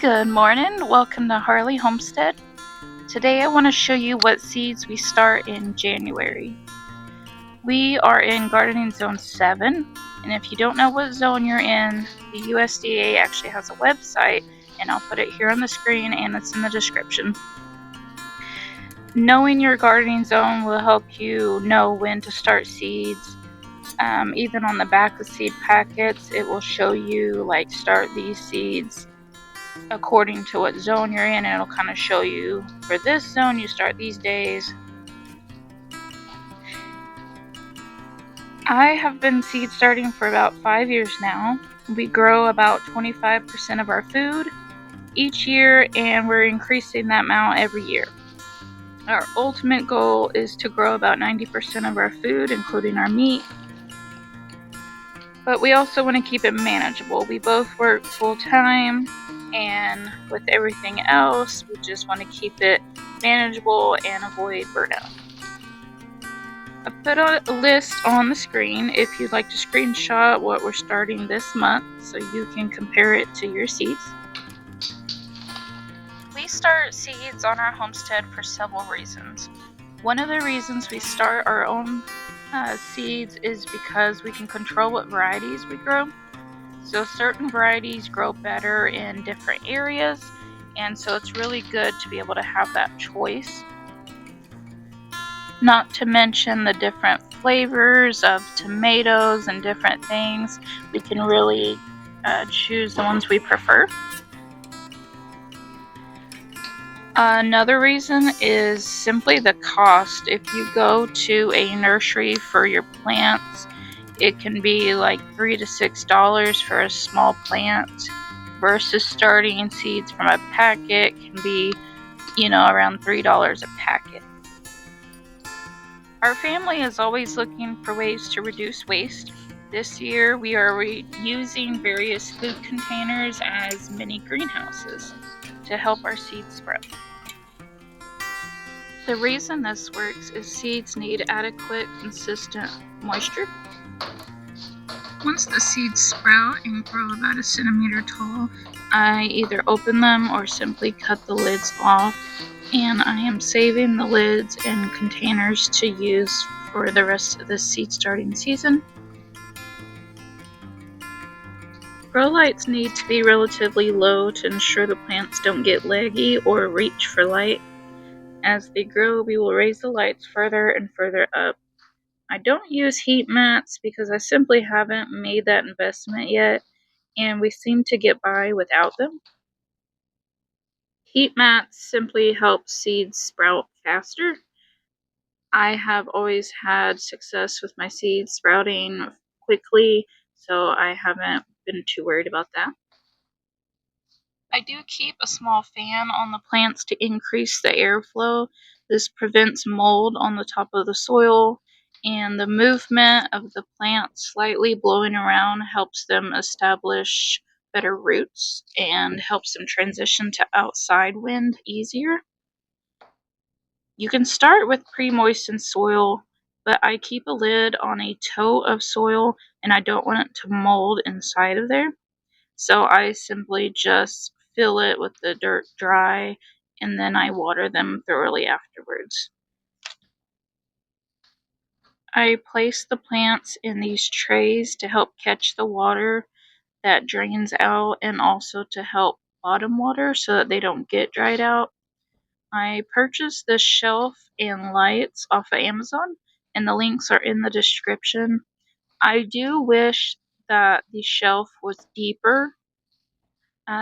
Good morning, welcome to Harley Homestead. Today I want to show you what seeds we start in January. We are in Gardening Zone 7, and if you don't know what zone you're in, the USDA actually has a website, and I'll put it here on the screen and it's in the description. Knowing your gardening zone will help you know when to start seeds. Even on the back of seed packets, it will show you start these seeds according to what zone you're in, and it'll kind of show you for this zone you start these days. I have been seed starting for about 5 years now. We grow about 25% of our food each year, and we're increasing that amount every year. Our ultimate goal is to grow about 90% of our food, including our meat, but we also want to keep it manageable. We both work full-time, and with everything else, we just want to keep it manageable and avoid burnout. I put a list on the screen if you'd like to screenshot what we're starting this month so you can compare it to your seeds. We start seeds on our homestead for several reasons. One of the reasons we start our own seeds is because we can control what varieties we grow. So certain varieties grow better in different areas, and so it's really good to be able to have that choice. Not to mention the different flavors of tomatoes and different things. We can really choose the ones we prefer. Another reason is simply the cost. If you go to a nursery for your plants, it can be like $3 to $6 for a small plant, versus starting seeds from a packet can be, around $3 a packet. Our family is always looking for ways to reduce waste. This year we are using various food containers as mini greenhouses to help our seeds sprout. The reason this works is seeds need adequate, consistent moisture. Once the seeds sprout and grow about a centimeter tall, I either open them or simply cut the lids off, and I am saving the lids and containers to use for the rest of the seed starting season. Grow lights need to be relatively low to ensure the plants don't get leggy or reach for light. As they grow, we will raise the lights further and further up. I don't use heat mats because I simply haven't made that investment yet, and we seem to get by without them. Heat mats simply help seeds sprout faster. I have always had success with my seeds sprouting quickly, so I haven't been too worried about that. I do keep a small fan on the plants to increase the airflow. This prevents mold on the top of the soil, and the movement of the plants slightly blowing around helps them establish better roots and helps them transition to outside wind easier. You can start with pre-moistened soil, but I keep a lid on a tote of soil and I don't want it to mold inside of there. So I simply just fill it with the dirt dry, and then I water them thoroughly afterwards. I place the plants in these trays to help catch the water that drains out, and also to help bottom water so that they don't get dried out. I purchased this shelf and lights off of Amazon, and the links are in the description. I do wish that the shelf was deeper,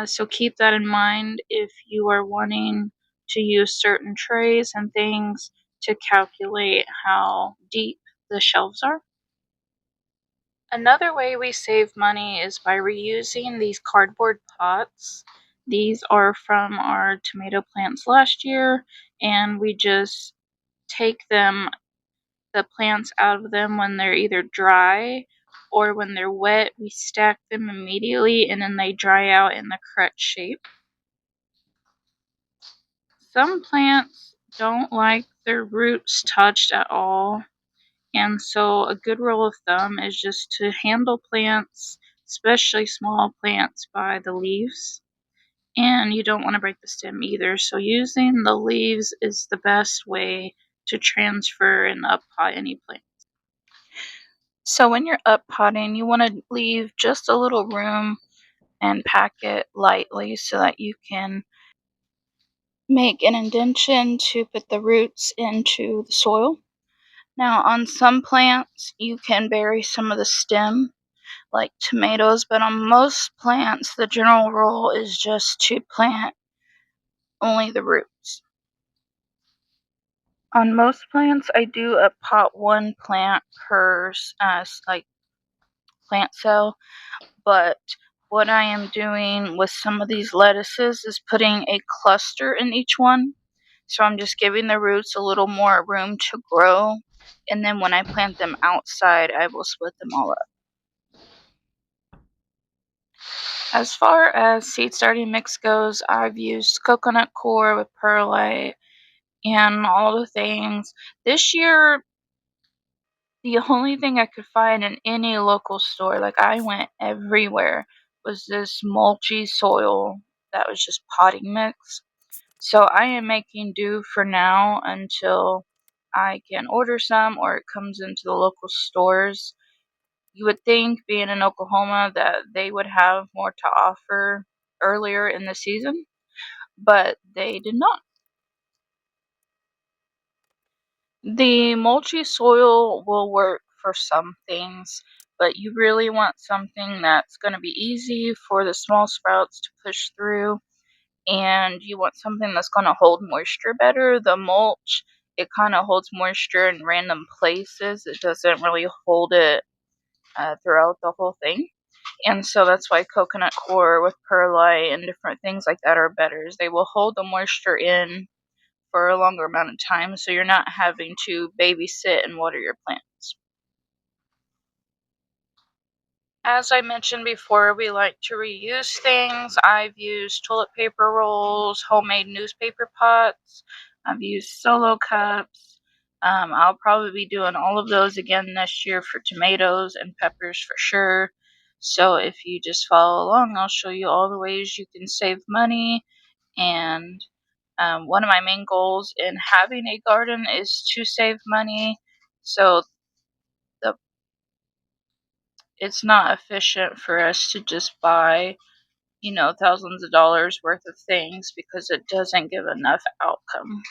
so keep that in mind if you are wanting to use certain trays and things to calculate how deep the shelves are. Another way we save money is by reusing these cardboard pots. These are from our tomato plants last year, and we just take the plants out of them when they're either dry or when they're wet. We stack them immediately, and then they dry out in the correct shape. Some plants don't like their roots touched at all, and so a good rule of thumb is just to handle plants, especially small plants, by the leaves. and you don't want to break the stem either. So using the leaves is the best way to transfer and up pot any plant. So when you're up potting, you want to leave just a little room and pack it lightly so that you can make an indentation to put the roots into the soil. Now, on some plants, you can bury some of the stem, like tomatoes, but on most plants, the general rule is just to plant only the roots. On most plants, I do a pot one plant per like plant cell, but what I am doing with some of these lettuces is putting a cluster in each one. So I'm just giving the roots a little more room to grow, and then when I plant them outside, I will split them all up. As far as seed starting mix goes, I've used coconut coir with perlite and all the things. This year, the only thing I could find in any local store, like I went everywhere, was this mulchy soil that was just potting mix. So I am making do for now until I can order some or it comes into the local stores. You would think, being in Oklahoma, that they would have more to offer earlier in the season, but they did not. The mulchy soil will work for some things, but you really want something that's going to be easy for the small sprouts to push through, and you want something that's going to hold moisture better. The mulch, it kind of holds moisture in random places. It doesn't really hold it throughout the whole thing. And so that's why coconut coir with perlite and different things like that are better. Is they will hold the moisture in for a longer amount of time, so you're not having to babysit and water your plants. As I mentioned before, we like to reuse things. I've used toilet paper rolls, homemade newspaper pots. I've used solo cups. I'll probably be doing all of those again this year for tomatoes and peppers for sure. So if you just follow along, I'll show you all the ways you can save money. And one of my main goals in having a garden is to save money. So the it's not efficient for us to just buy, thousands of dollars worth of things because it doesn't give enough outcome.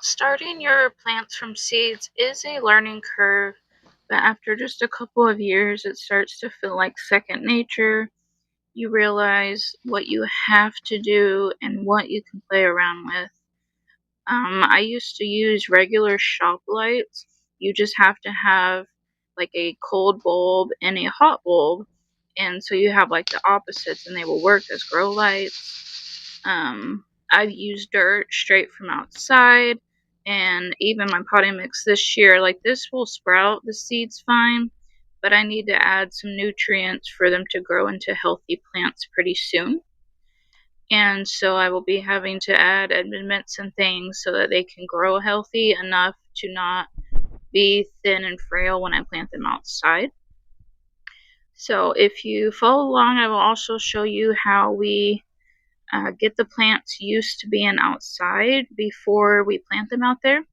Starting your plants from seeds is a learning curve, but after just a couple of years, it starts to feel like second nature. You realize what you have to do and what you can play around with. I used to use regular shop lights. You just have to have like a cold bulb and a hot bulb, and so you have like the opposites, and they will work as grow lights. I've used dirt straight from outside, and even my potting mix this year, like this will sprout the seeds fine, but I need to add some nutrients for them to grow into healthy plants pretty soon. And so I will be having to add amendments and things so that they can grow healthy enough to not be thin and frail when I plant them outside. So if you follow along, I will also show you how we get the plants used to being outside before we plant them out there.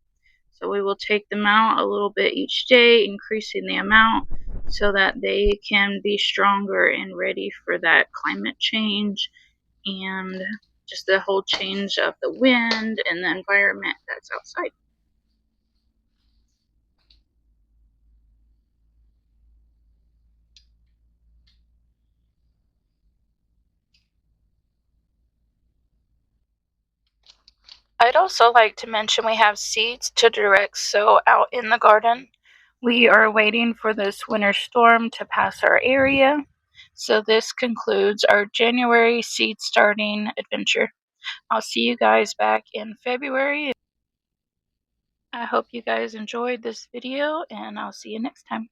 So we will take them out a little bit each day, increasing the amount so that they can be stronger and ready for that climate change and just the whole change of the wind and the environment that's outside. I'd also like to mention we have seeds to direct sow out in the garden. We are waiting for this winter storm to pass our area. So this concludes our January seed starting adventure. I'll see you guys back in February. I hope you guys enjoyed this video, and I'll see you next time.